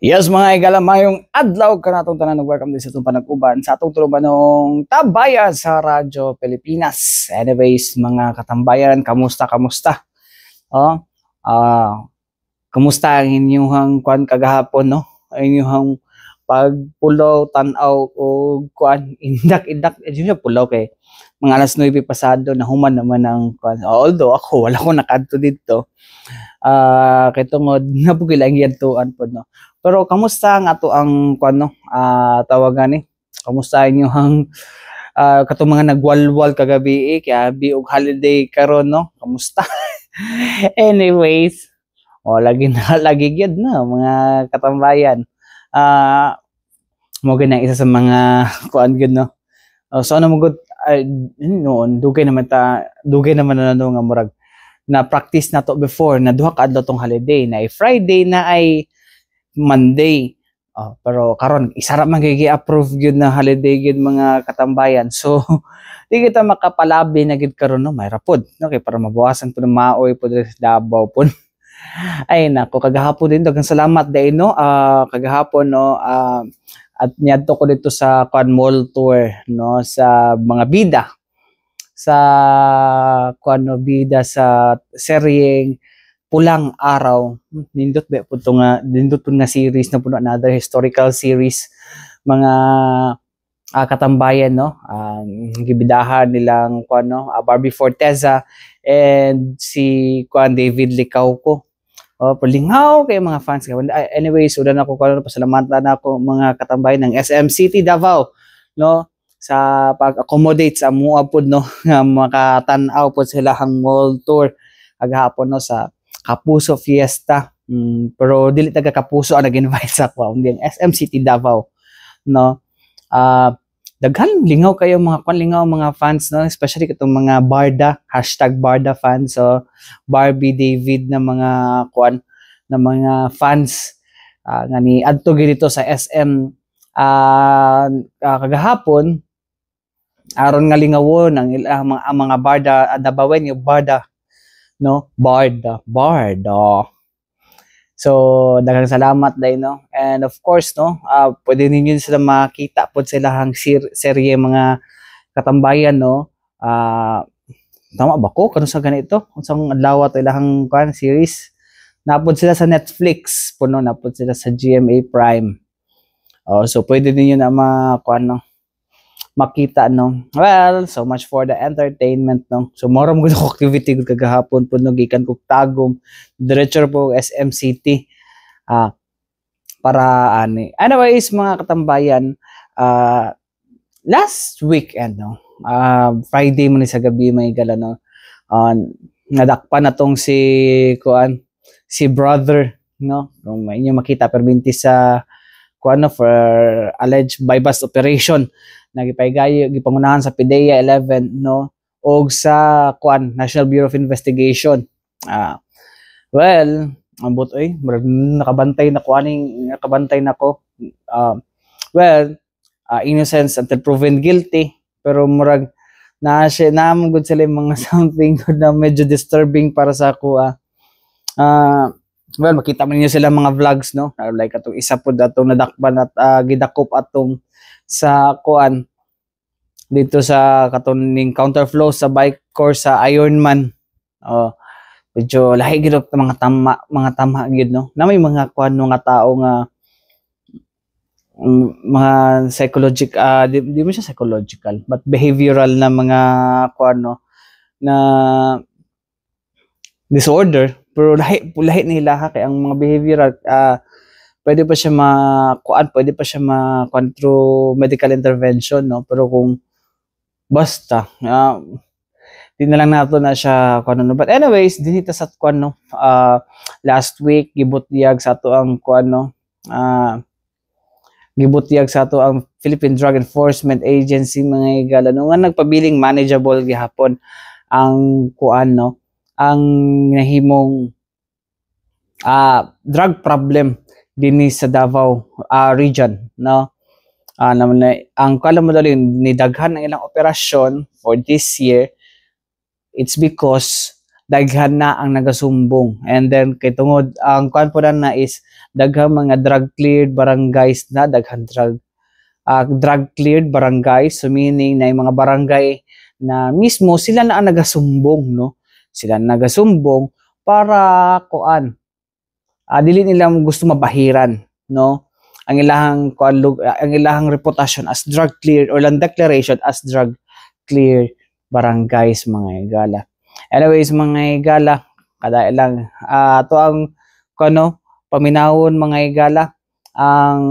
Yes mga igalamayong adlaw ka natong tanan welcome din sa itong panag-uban sa atong tulumanong Tambayan sa Radyo Pilipinas. Anyways, mga katambayan, kamusta? Oh, kamusta ang inyong kwan kagahapon, no? Ang inyong pagpulaw, tanaw o kwan, indak, yun yung pulaw kay mga alas 9 pasado na human naman ang kwan. Although ako, wala ko nakadto dito. Kay tungod napugilang yan tuan po, no? Pero kamusta nga to ang kuno tawagan ni? Kamusta inyo ang katong mga nagwalwal kagabi kaya biog holiday karon, no? Kamusta? Anyways, lagi na lagi gyud na mga katambayan. Ah mo gina isa sa mga kuan gyud, no. So ano mo gud noon dugay naman na no nga murag na practice na to before na duha ka adlaw tong holiday na ay Friday na ay Monday. Pero karon isara man approve gyud na holiday gyud mga katambayan. So di kita makapalabi na gyud karon, no, may rapod, no, kay para mabawasan pud maoy pud sa Davao pud. Ay nako, kagahapon din daghang salamat dai, no. Kagahapon, no, at niadto ko dito sa Kwan Mall tour, no, sa mga bida sa Kwan no, bida sa seryeng Pulang Araw. Nindot ba po ito nga, nindot po nga series na po na another historical series. Mga katambayan, no? Gibidahan nilang kuan, no? Barbie Forteza and si kuan David Licauco. Palingaw kay mga fans. Anyways, ulan ako kuan, pasalamatan ako mga katambayan ng SM City Davao, no? Sa pag-accommodate sa mua po, no? Makatanaw po sila hang mall tour agahapon, no, sa Kapuso Fiesta. Pero dili taga Kapuso ang nag-invite sa ako, hindi ang SM City Davao, no. Daghan lingaw kayo mga fans, no, especially katong mga Barda #Barda fans. So Barbie David na mga kwan na mga fans nga ni adto dito sa SM kagahapon aron nga lingawon ang mga Barda Dabawen yung Barda, no, Barda. So daghang salamat dai, no, and of course, no, pwede ninyo sila makita pod sila hang serye mga katambayan, no. Tama ba ko kano sa ganito unsang adlaw to ilahang kan series napod sila sa Netflix puno, napod sila sa GMA Prime. So pwede ninyo na no, makita, no. Well, so much for the entertainment, no. So mora mo ko activity ko kagahapon po, no, gikan ko Tagum diretso po SM City para ani. Anyways mga katambayan, last weekend, no, Friday mo ni sa gabi may gala, no, nadakpan na tong si brother, no, kung may inyo makita perminti sa kuano for alleged bypass operation nagipaygayo gipangunahan sa PDEA 11, no, og sa National Bureau of Investigation. Well, ambot nakabantay na ko. Well, innocence until proven guilty, pero murag na good sila mga something na medyo disturbing para sa ako. Well, makita man niyo sila mga vlogs, no, like atong isa pod atong nadakpan at gidakop atong sa dito sa katuning counterflow sa bike course sa Ironman. Medyo lahi gid mga tama gid, no, na may mga mga tao nga mga psychological, di mo siya psychological but behavioral na mga no, na disorder, pero lahi nila kay ang mga behavioral pwede pa siya through medical intervention, no, pero kung basta di na lang nato na siya no. But anyways, dinita sa no, last week gibutyag sa ato ang no, gibutyag sa ato ang Philippine Drug Enforcement Agency mga igala, no, nga nagpabiling manageable gihapon ang no, ang nahimong drug problem dinhi sa Davao region, no. Ang kala mo dali ni daghan ang ilang operasyon for this year, it's because daghan na ang nagasumbong. And then kay tungod ang kuan po na is daghang mga drug cleared barangays na, daghan drug cleared barangays, so meaning na yung mga barangay na mismo sila na ang nagasumbong, no? Sila na nagasumbong para kuan dili nila gusto mabahiran, no? Ang ilahang reputasyon as drug cleared or lang declaration as drug cleared barangays, mga higala. Anyways, mga higala, kada lang to ang kuno paminawon, mga higala, ang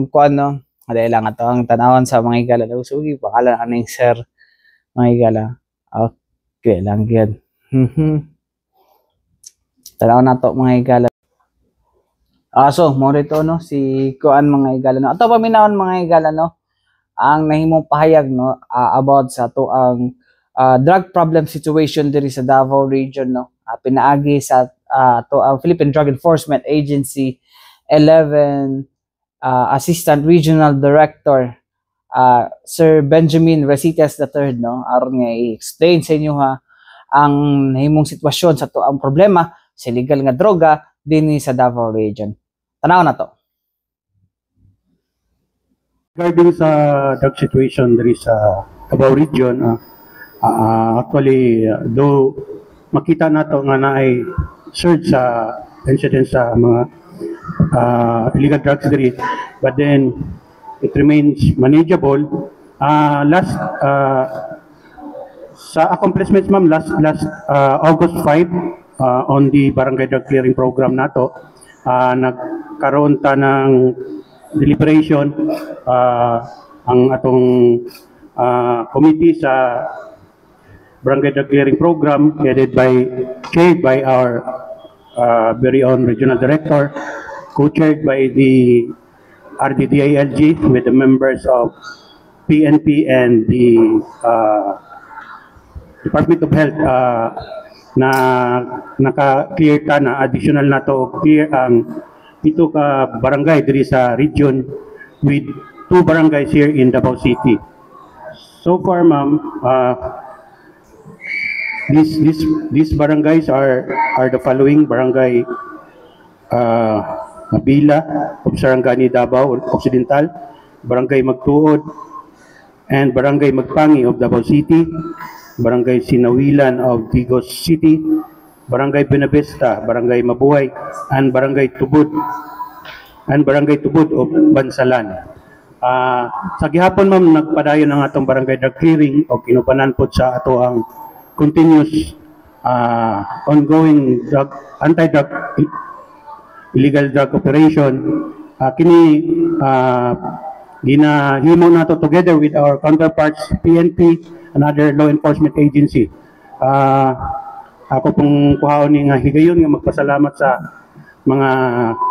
kuno kada lang ato ang tanawon sa mga higala. Sugi pakala aning sir, mga higala. Okay lang gyud. Tanaw na to, mga higala. So mo rito, no, si kuan, mga higala, no, ato paminawon, mga higala, no, ang nahimong pahayag, no, about sa to ang drug problem situation diri sa Davao region, no. Pinaagi sa to ang Philippine Drug Enforcement Agency 11 Assistant Regional Director Sir Benjamin Resitas III, no, aron nga i-explain sa inyo ang nahimong sitwasyon sa to ang problema sa illegal nga droga dinhi sa Davao region. Tanaw na to. Regarding sa drug situation diri sa Davao region, actually, though makita nato nga naay surge sa incidence sa mga illegal drugs diri, but then it remains manageable. Last sa accomplishments, ma'am, last August 5, on the barangay drug clearing program nato, nagkaroon ta ng deliberation ang atong committee sa barangay drug clearing program, chaired by our very own regional director, co-chaired by the RDDILG with the members of PNP and the Department of Health, na naka-clear ta na additional na to, clear ang ito ka barangay diri sa region with 2 barangays here in Davao City. So far, ma'am, these barangays are the following: Barangay Mabila of Sarangani, Davao Occidental, Barangay Magtuod, and Barangay Magpangi of Davao City, Barangay Sinawilan of Digos City, Barangay Benavista, Barangay Mabuhay, and Barangay Tubod of Bansalan. Sa gihapon, ma'am, nagpadayon ang atong barangay drug clearing o kinupanan po sa ato ang continuous ongoing anti-drug illegal drug operation. Kini ginahimo nato together with our counterparts PNP and other law enforcement agency. Ako pong kuhaon ni nga higayon nga magpasalamat sa mga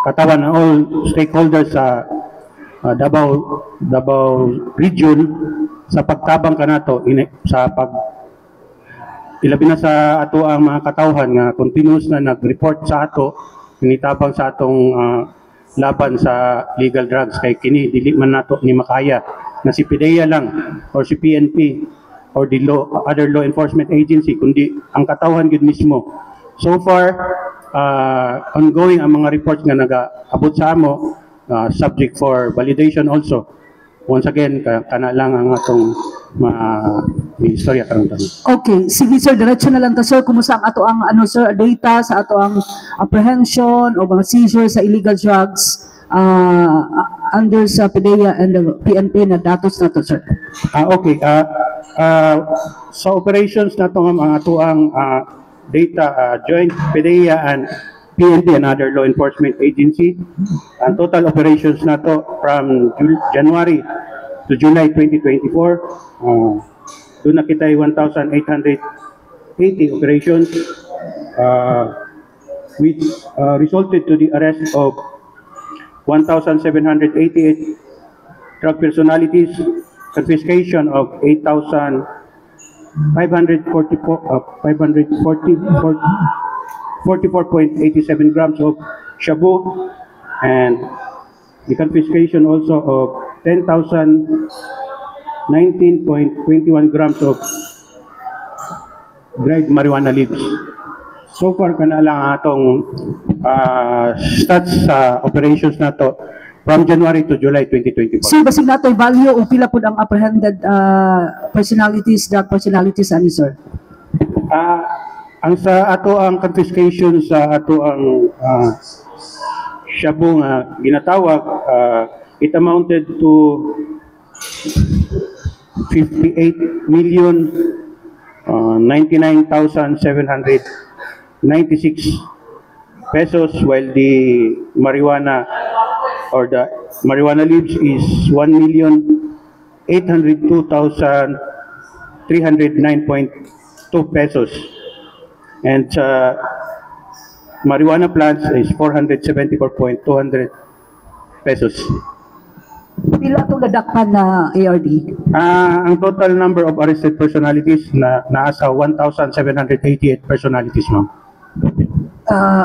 katawan na all stakeholders sa Davao region sa pagtabang kanato sa ilabi na sa ato ang mga katawhan nga continuous na nag-report sa ato, initabang sa atong laban sa legal drugs, kay kini dili man nato ni makaya na si PDEA lang or si PNP or the other law enforcement agency, kundi ang katawhan gid mismo. So far, ongoing ang mga reports nga nag-abot sa amo, subject for validation also. Once again, kana lang ang atong istorya karon tanong. Okay, sige sir, diretso na lang ta sir, kumusta ang ato ang sir, data sa ato ang apprehension o mga seizure sa illegal drugs under sa PDEA and the PNP na datos na to sir. Okay, sa operations na to ang ato ang data, joint PDEA and PNP and other law enforcement agency, ang total operations na to from January to July 2024, doon nakita 1,880 operations, which resulted to the arrest of 1,788 drug personalities, confiscation of 44.87 grams of shabu, and the confiscation also of 10,019.21 grams of dried marijuana leaves. So far kana lang atong stats sa operations nato from January to July 2024. Sir, basig nato value o pila pud ang apprehended personalities, drug personalities ani sir? Ang sa ato ang confiscation sa ato ang shabu nga ginatawag, it amounted to 58 million 99,796 pesos, while the marijuana or the marijuana leaves is 1,802,309.2 pesos, and marijuana plants is 474,200 pesos. Pila itong nadakpan na ARD? Ang total number of arrested personalities na nasa 1,788 personalities, ma'am.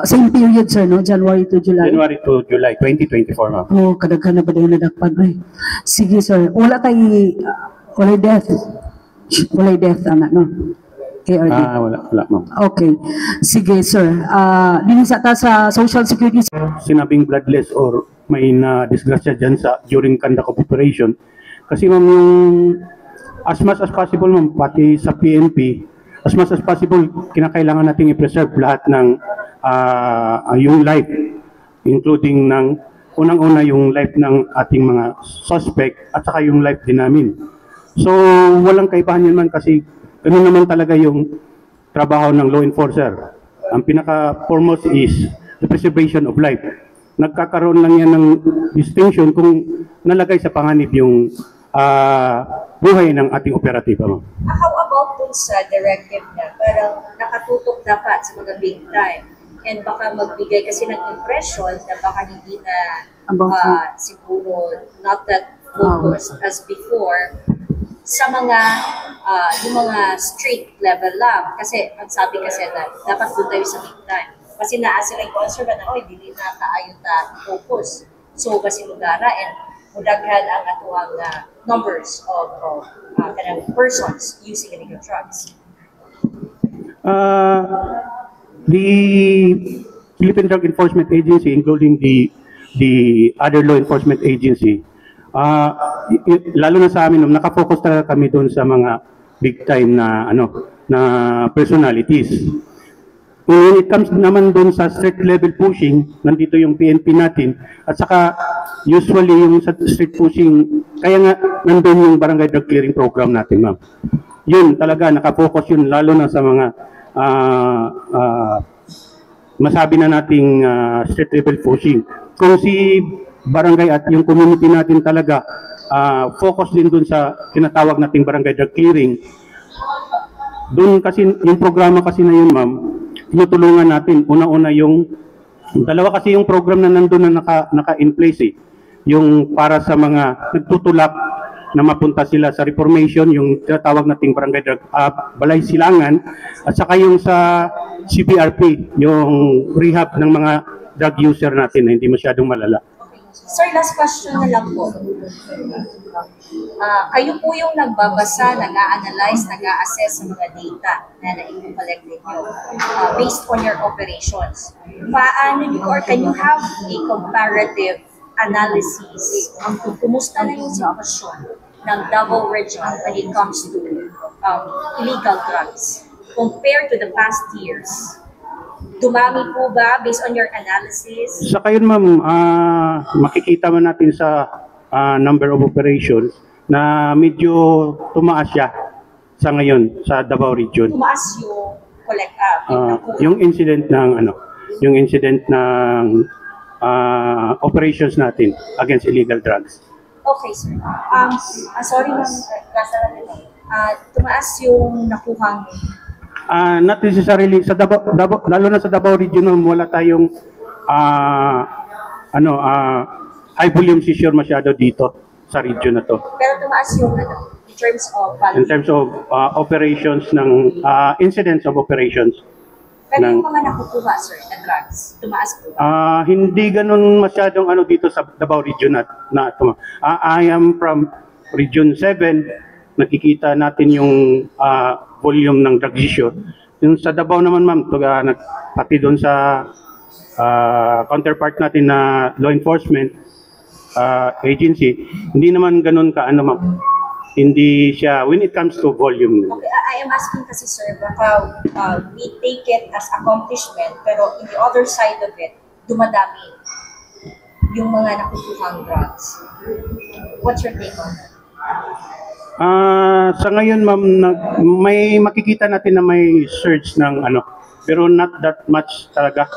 Same period sir, no? January to July? January to July 2024, ma'am. Oh, kadaghan na ba yung nadakpan? Ay, sige sir. Wala death. Wala death, anak, no? ARD. Wala, ma'am. Okay. Sige sir. Linis ata sa Social Security. Sinabing bloodless or may na-disgrasya dyan during conduct of operation. Kasi ma'am, yung as much as possible ma'am, pati sa PNP, as much as possible, kinakailangan natin i-preserve lahat ng yung life, including ng unang-una yung life ng ating mga suspect at saka yung life din namin. So, walang kaibahan yun man kasi ganun naman talaga yung trabaho ng law enforcer. Ang pinaka-foremost is the preservation of life. Nagkakaroon lang yan ng distinction kung nalagay sa panganib yung buhay ng ating operatiba. How about dun sa directive na parang nakatutok dapat sa mga big time and baka magbigay kasi ng impression na baka hindi na siguro not that focused as before sa mga yung mga street level lang kasi ang sabi kasi na dapat doon tayo sa big time. Kasi naa sila yung concern na, dili na kaayon na focus. So, kasi lugara and mudaghan ang atuang numbers of persons using illegal drugs. The Philippine Drug Enforcement Agency, including the other law enforcement agency, lalo na sa amin, nakafocus talaga kami doon sa mga big time na personalities. When it comes naman doon sa street level pushing, nandito yung PNP natin, at saka usually yung sa street pushing, kaya nga nandun yung barangay drug clearing program natin, ma'am. Yun talaga, nakafocus yun lalo na sa mga masabi na nating street level pushing. Kung si barangay at yung community natin talaga focus din dun sa tinatawag nating barangay drug clearing, doon kasi yung programa kasi na yun, ma'am, tinutulungan natin. Una-una yung dalawa kasi yung program na nandun na naka-in place yung para sa mga nagtutulak na mapunta sila sa reformation, yung tinatawag nating barangay drug balay silangan, at saka yung sa CPRP, yung rehab ng mga drug user natin na hindi masyadong malala. Sir, last question na lang po. Kayo po yung nagbabasa, nag-a-analyze, nag-a-assess sa mga data na na-collect ninyo based on your operations. Paano nyo, or can you have a comparative analysis kung kumusta na yung sitwasyon ng Davao Region when it comes to illegal drugs compared to the past years? Dumami po ba based on your analysis? Sa kayon, ma'am, makikita man natin sa number of operations na medyo tumaas siya sa ngayon sa Davao Region. Tumaas yung yung incident ng operations natin against illegal drugs. Okay, sir. Sorry, ma'am. Tumaas yung nakuhang not necessarily sa Davao, lalo na sa Davao Region, wala tayong high volume seizure masyado dito sa region na to. Pero tumaas yung in terms of operations ng incidents of operations. Pero yung mga nakukuha, sir, na drugs, tumaas po ba? Hindi ganun masyadong dito sa Davao Region na I am from Region 7. Nakikita natin yung volume ng drug issue. Yung sa Davao naman ma'am, pati doon sa counterpart natin na law enforcement agency, hindi naman ganun ka ano ma'am. Hindi siya, when it comes to volume. Okay, I am asking kasi sir, baka we take it as accomplishment, pero in the other side of it, dumadami yung mga nakukuhang drugs. What's your take on that? Sa ngayon ma'am, may makikita natin na may surge ng ano, pero not that much talaga.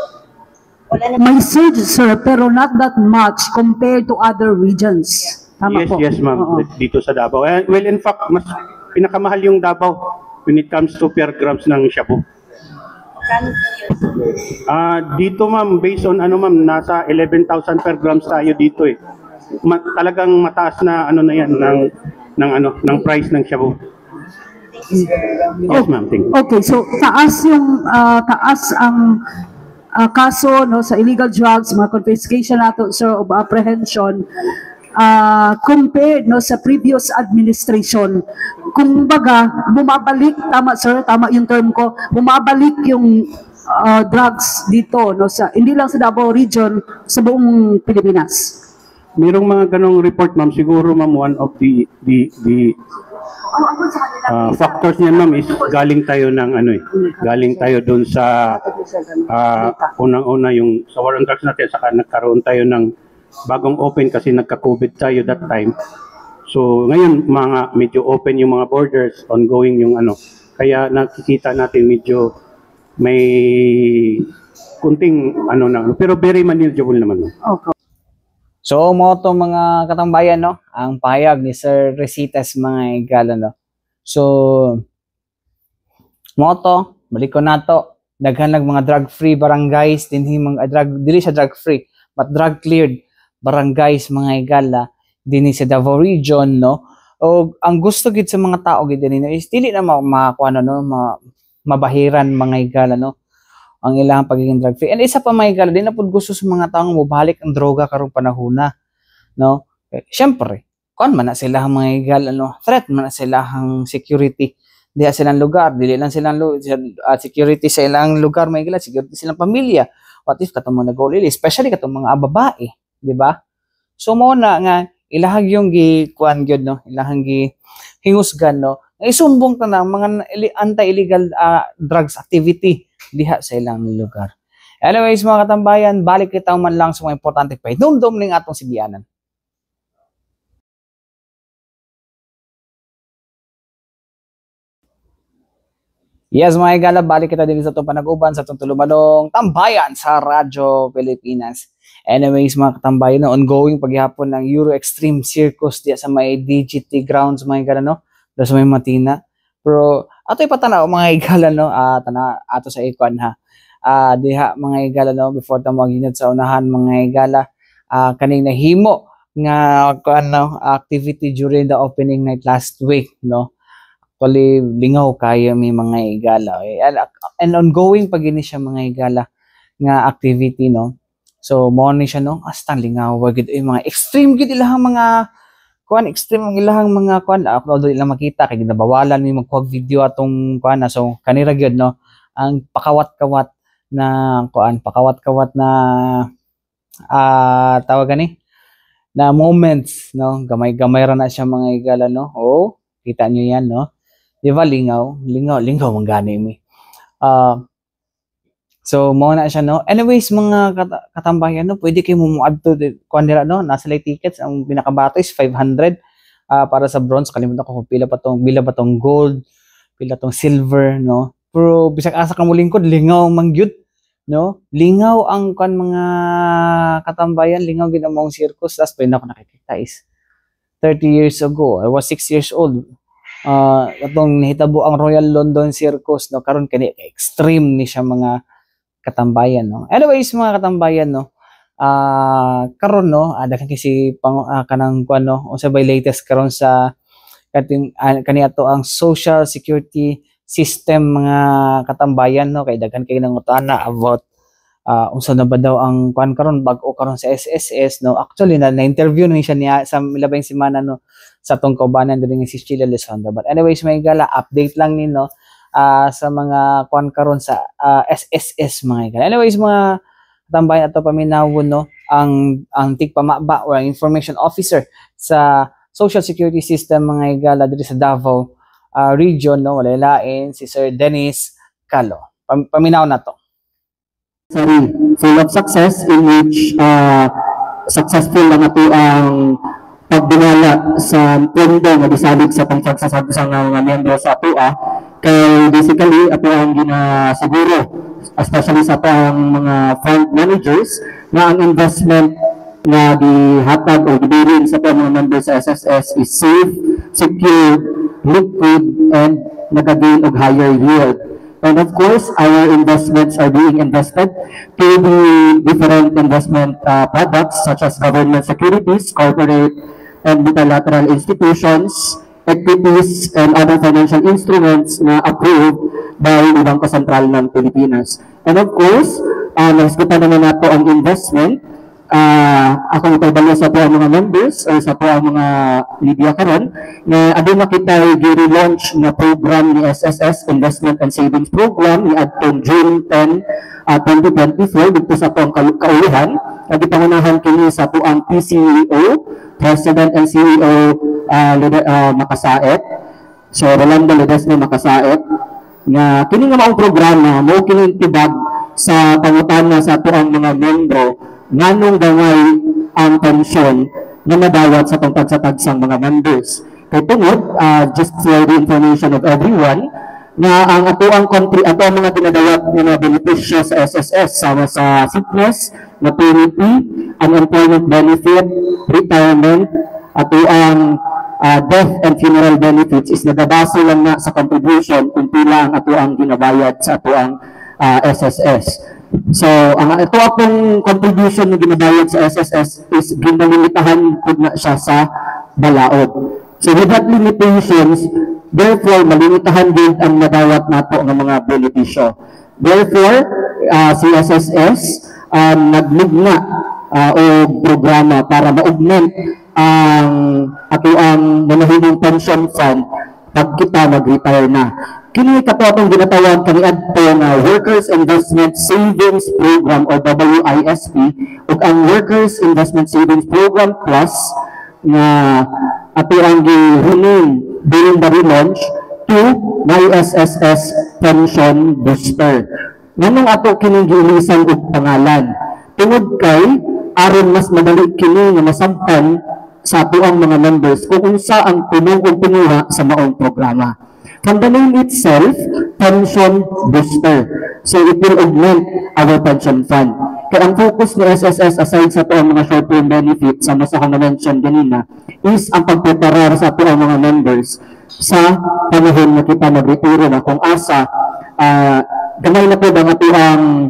Wala na May surge, sir, pero not that much compared to other regions. Tama Yes, po. yes ma'am, Oo. dito sa Davao. Well, in fact, mas pinakamahal yung Davao when it comes to per grams ng shabu. kano yun. Dito ma'am, based on ano ma'am, nasa 11,000 per grams tayo dito eh. Talagang mataas na ano na yan ng price ng shabu. Yes ma'am, thank you. Okay, so taas ang kaso no sa illegal drugs, mga confiscation nato sir of apprehension compared no sa previous administration. Kung baga bumabalik, tama sir, tama yung term ko, bumabalik yung drugs dito no sa hindi lang sa Davao region, sa buong Pilipinas. Merong mga ganong report ma'am, siguro ma'am one of the factors niyan ma'am is galing tayo ng ano eh. Galing tayo doon sa unang-una yung sa war on drugs natin, saka nagkaroon tayo ng bagong open kasi nagka-COVID tayo that time. So ngayon medyo open yung mga borders, ongoing yung ano. Kaya nakikita natin medyo may kunting ano na, pero very manageable naman. Okay. So, mo to mga katambayan, no? Ang pahayag ni Sir Resitas mga igala, no? So, mo to, balik ko na to. Daghan mga drug-free barangays, dili siya drug-free, but drug-cleared barangays mga igala, din sa Davao region, no? O ang gusto gid sa mga tao gid dinhi is dili na mabahiran mga igala, no? Ang ilang pagiging drug free. And isa pa mga igala, din na pud gusto sa mga taong mobalik ang droga karong panahona, no? Syempre, kon man na sila mga igala, no? Threat man na sila ang security diha silang lugar, dili lang silang security sa ilang lugar mga igala, security silang pamilya. What if katong mga nag-ulili, especially katong mga babae, di ba? So mo na nga ilahag yung kuan gyud, no? Ilahang hingusgan, no? Isumbong ta na mga anti-illegal drugs activity diha sa ilang lugar. Anyways mga katambayan, balik kita man lang sa mga importante pa. Dumdum ning atong sibianan. Yes mga igala, balik kita din sa itong panag-uban sa itong tulumanong tambayan sa Radyo Pilipinas. Anyways mga katambayan, no, ongoing paghihapon ng Euro Extreme Circus diya sa may DGT grounds mga igala, no? Doon sa may Matina. Pero ato'y patanaw mga igala, no? Ato sa ikon ha. Diha mga igala, no? Before ta mag-inod sa unahan mga igala, kanina himo nga activity during the opening night last week, no? Actually, lingaw kayo may mga igala. And ongoing pag ini siya mga igala nga activity, no? So, mo ni siya, no? Astang lingaw. Wagid mga extreme gid ilahang mga extreme ang ilahang mga upload ilang makita kay ginabawalan mi magkuha video atong so kanira gyud, no? Ang pakawat-kawat na tawag gani na moments, no? Gamay-gamay ra na siya mga igala, no? Oh, kita niyo yan, no? Di ba lingaw man gani mi. So mo na siya, no? Anyways mga katambayan, no, pwede kayo mumuad to kuanira, no? Nasa lay tickets ang pinakabato is 500 para sa bronze. Kalimutan ko kung pila pa tong gold, pila tong silver, no? Pero bisag asa ka mo lingkod, lingaw man gyud, no? Lingaw ang mga katambayan, lingaw gid ang mong circus. Last pa ako nakikita is 30 years ago. I was 6 years old. Atong nahitabo ang Royal London Circus, no? Karon kani extreme ni siya mga katambayan, no? Anyways mga katambayan, no, karon, no, daghan kasi kanang kuan, no, unsa bay latest karon sa kaniadto ang social security system mga katambayan, no, kay daghan kay nangutana about unsa na ba daw ang kuan karon bag-o karon sa SSS, no. Actually na-interview na siya niya sa milabay semana, no, sa tong kaubanan diri nga si Sheila Lisandro. But anyways mga igala, update lang ni, no, sa mga kuan karon sa SSS mga igala. Anyways mga katambayan ato paminawon no ang tigpamaba or ang information officer sa Social Security System mga igala diri sa Davao region no wala lain si Sir Dennis Calo. Paminaw na to. Sorry, full of success in which successful lang ato ang pagdinala sa pondo nga gisalig sa pagsagsasag sa mga miyembro sa atua kay basically ato ang ginasiguro especially sa pang mga fund managers na ang investment na gihatag o gibilin sa mga members sa SSS is safe, secure, liquid, and nagagain og higher yield. And of course, our investments are being invested to the different investment products such as government securities, corporate and multilateral institutions, equities, and other financial instruments na approved by Bangko Sentral ng Pilipinas. And of course, nahisgutan naman nato ang investment. Ako itabalo sa po ang mga members o sa po ang mga Libya karon na adun na kita gi-relaunch na program ni SSS Investment and Savings Program ni adtong June 10, 2024 dito sa po ang kaulihan na gipangunahan kini sa po ang PCEO, President and CEO Makasaet. So Rolando Ledesma Makasaet na kini nga maong programa mo kini tibag sa pangutana sa po ang mga membro nganong gaway ang pensyon na madawat sa pagtagsatagsang mga members. Kaya tungod, just for the information of everyone, na ang ato ang mga dinadawat na benepisyo sa SSS sama sa sickness, maternity, unemployment benefit, retirement, ato ang death and funeral benefits is nagabase lang na sa contribution kung pila ang ato ang ginabayad sa ato ang SSS. So, ang ito akong contribution na ginabayad sa SSS is ginalimitahan po na siya sa balaod. So, with that limitations, therefore, malimitahan din ang nadawat nato ng mga benepisyo. Therefore, si SSS nagmugna o programa para ma-augment ang ato ang nanahimong pension fund pag kita mag-retire na. Kini katong ginatawag kaniadto nga Workers Investment Savings Program o WISP ug ang Workers Investment Savings Program Plus nga ato ang gihining during the relaunch to my SSS Pension Booster. Nganong ato kini giilisan og pangalan? Tungod kay aron mas madali kini nga masampan sa ato ang mga members kung unsa ang tunong pinuha sa maong programa. From the name itself, Pension Booster. So it will augment our pension fund. Kaya ang focus ni SSS aside sa ito ang mga short-term benefits, sama sa kong na-mention ganina, is ang pagpreparar sa ito ang mga members sa panahon na kita mag-retiro na kung asa, gamay na po ba nga ang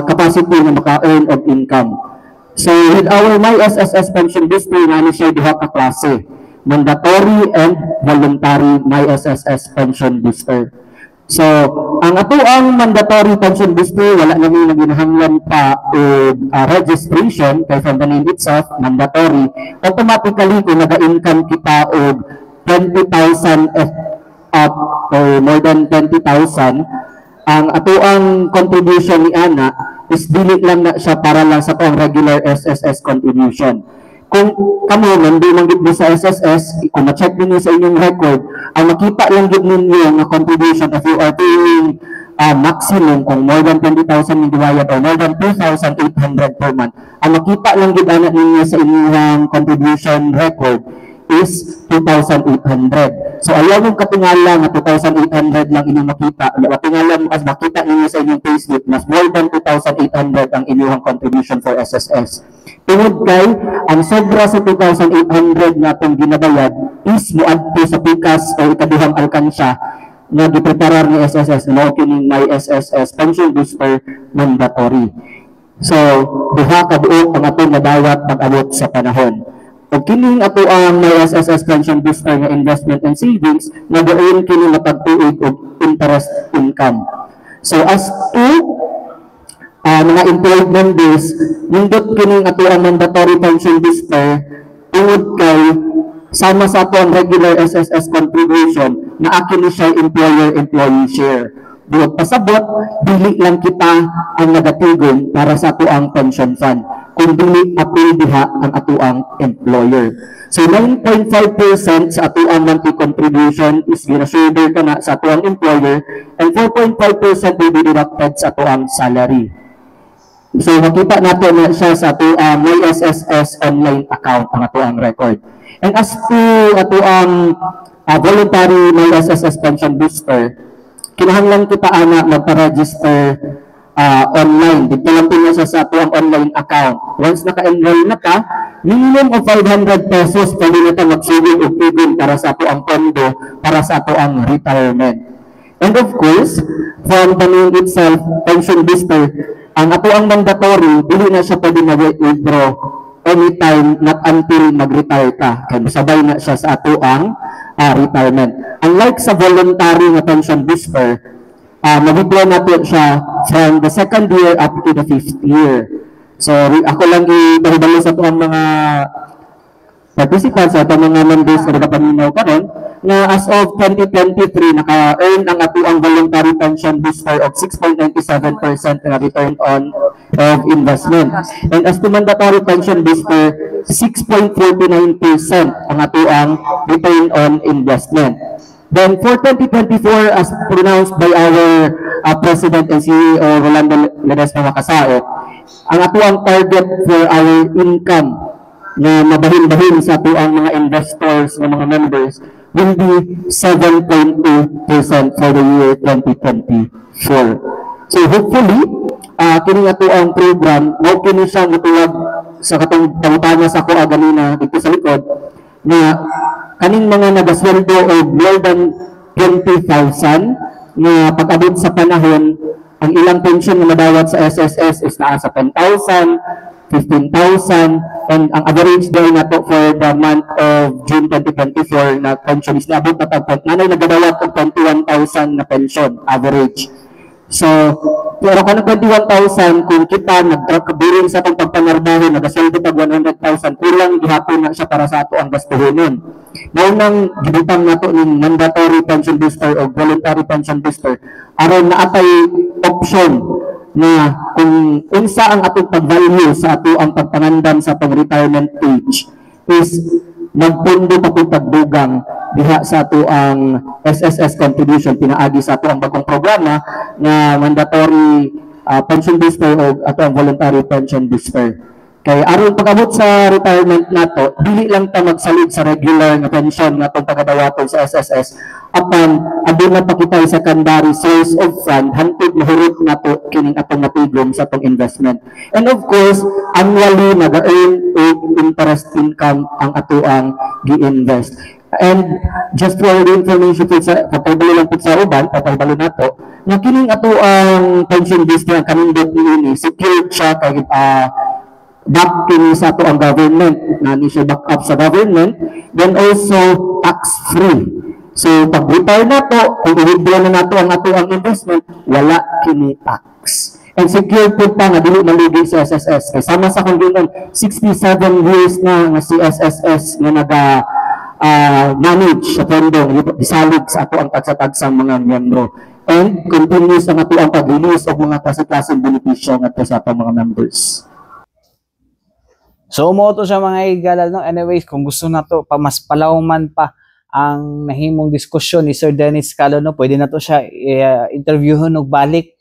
capacity na maka-earn of income. So with our My SSS Pension Booster, na siya diha ka klase. Mandatory and voluntary My SSS Pension Booster. So, ang ato ang mandatory pension booster, wala namin naginahanglan pa o registration, kaya from the name itself, mandatory. Automatically, kung nag-income kita o 20,000 up or more than 20,000, ang ato ang contribution ni Ana is dili lang na siya para lang sa pang regular SSS contribution. Kung kamo nandun lang gid sa SSS, kung ma-check ninyo sa inyong record, ang makita lang gid ninyo nga contribution if you are paying maximum kung more than 20,000 yung diwayad or more than 2,800 per month. Ang makita lang gid ana ninyo sa inyong contribution record is 2,800. So ayaw mong katingala nga 2,800 lang inyong makita. Katingala mo as makita ninyo sa inyong payslip mas more than 2,800 ang inyong contribution for SSS. Tungod kay ang sobra sa 2,800 na itong ginabayad is muadto sa pikas o ikaduhang alkansya na gipreparar ni SSS na kining My SSS Pension Booster mandatory. So, duha ka buok ang atong nadawat pag-abot sa panahon. O kining ato ang My SSS Pension Booster nga investment and savings, nag-earn kini nga pagtuig og interest income. So, as to mga employed members, nindot kining ato ang mandatory pension booster tungod kay sama sa ato ang regular SSS contribution, na akin ni siya employer-employee share. Buot pasabot, dili lang kita ang nagatigon para sa atuang pension fund, kung dili apil diha ang atuang employer. So 9.5% sa atuang monthly contribution is gina-shoulder ka na sa atuang employer, and 4.5% will be deducted sa atuang salary. So makita natin na siya sa atuang may SSS online account ang atuang record. And as to atuang voluntary may SSS pension booster, kinahanglan kita ana magpa-register online. Dito lang na siya sa atuang online account. Once naka-enroll na ka, minimum of 500 pesos pwede na ito magsugod o pigil para sa atuang pondo, para sa atuang retirement. And of course, from the name itself, pension booster, ang atuang mandatory, dili na siya pwede mag-withdraw anytime, not until mag-retire ka. Kaya masabay na siya sa atuang retirement. Unlike sa voluntary na pension booster, mag-withdraw natin siya from the 2nd year up to the 5th year. So, ako lang i-bahibalo sa atuang mga participants, sa atuang mga members na nagapaminaw karon na as of 2023, naka-earn ang atuang voluntary pension booster of 6.97% na return on of investment. And as to mandatory pension booster, 6.49% ang atuang return on investment. Then for 2024, as pronounced by our President and CEO Rolando Ledesma Makasao, ang atuang target for our income na mabahin-bahin sa atuang mga investors, ng mga members, will be 7.2% for the year 2024. So hopefully, kini atuang program, mo kini siya matulad sa katong pangutana sa ako ganina dito sa likod, na kaning mga nagasweldo o more than 20,000 na pag-abot sa panahon, ang ilang pension na madawat sa SSS is naa sa 10,000, 15,000, and ang average day na to for the month of June 2024 na pension is naabot na tagpot. Nanay nagadawat ng 21,000 na pension, average. So, pero kung 21,000, kung kita nagtrakabirin sa itong pagpanarbaho, nagasweldo tag 100,000, kulang gihapon na siya para sa ato ang gastuhonon. Naunang gibutang nato ng mandatory pension booster o voluntary pension booster, aron na atay option na kung unsa ang atong pag-value sa ato ang pagpangandam sa pang-retirement age is magpundo pa po pagdugang diha sa ato ang SSS contribution pinaagi sa ato ang bagong programa na mandatory pension booster o ato ang voluntary pension booster. Kaya aron pag-abot sa retirement nato, dili lang ta magsalig sa regular nga pension nga itong pagkadawaton sa SSS apan aduna pa kita sa secondary source of fund hantod mahurot nato kining atong natigom sa atong investment. And of course, annually nag-earn interest income ang ato ang gi-invest. And just for the information po sa pagpabalo lang po sa uban, pagpabalo nato, na kining ato ang pension booster ang kanindot ni secured siya kay back kini sa ato ang government, na ni siya back up sa government, then also tax-free. So, pag-retire na to, kung i-withdraw na nato ang ato ang investment, wala kini tax. And secured po pa nga dili malugi sa SSS. Kaya sama sa kung ganoon, 67 years na nga si SSS nga manage sa pondo, isalig sa ato ang tagsa-tagsang mga miyembro. And continuous ang ato ang pag-release of mga klase-klaseng benepisyo nga sa ato mga members. So, mo to siya mga igalal, no? Anyways, kung gusto na to, mas palawman pa ang nahimong diskusyon ni Sir Dennis Calo, no? Pwede na to siya interviewon og balik,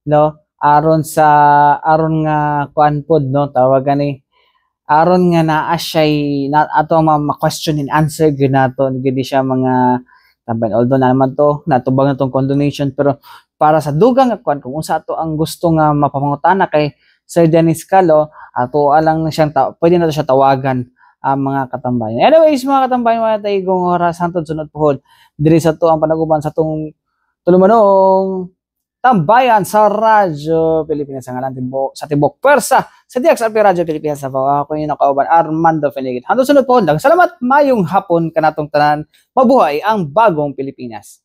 no? Aron nga kuan pod, no? Tawagan ni aron nga naa siya ato mga question and answer ginato, gidi siya mga taban. Although naman to natubag na tong condonation, pero para sa dugang nga kuan kung unsa ato ang gusto nga mapamangutana kay Sir Dennis Calo, ato alang na siyang pwede na to siya tawagan ang mga katambayan. Anyways, mga katambayan, mga taigong oras hantod sunod pohon diri sa to ang panaguban sa tong tulumanong tambayan sa Radyo Pilipinas, sa ngalan sa Tibok Pwersa sa DXRP Radyo Pilipinas. Ako yung nakauban, Armando Fenegit. Hantod sunod pohon, salamat, mayong hapon kanatong tanan, mabuhay ang bagong Pilipinas.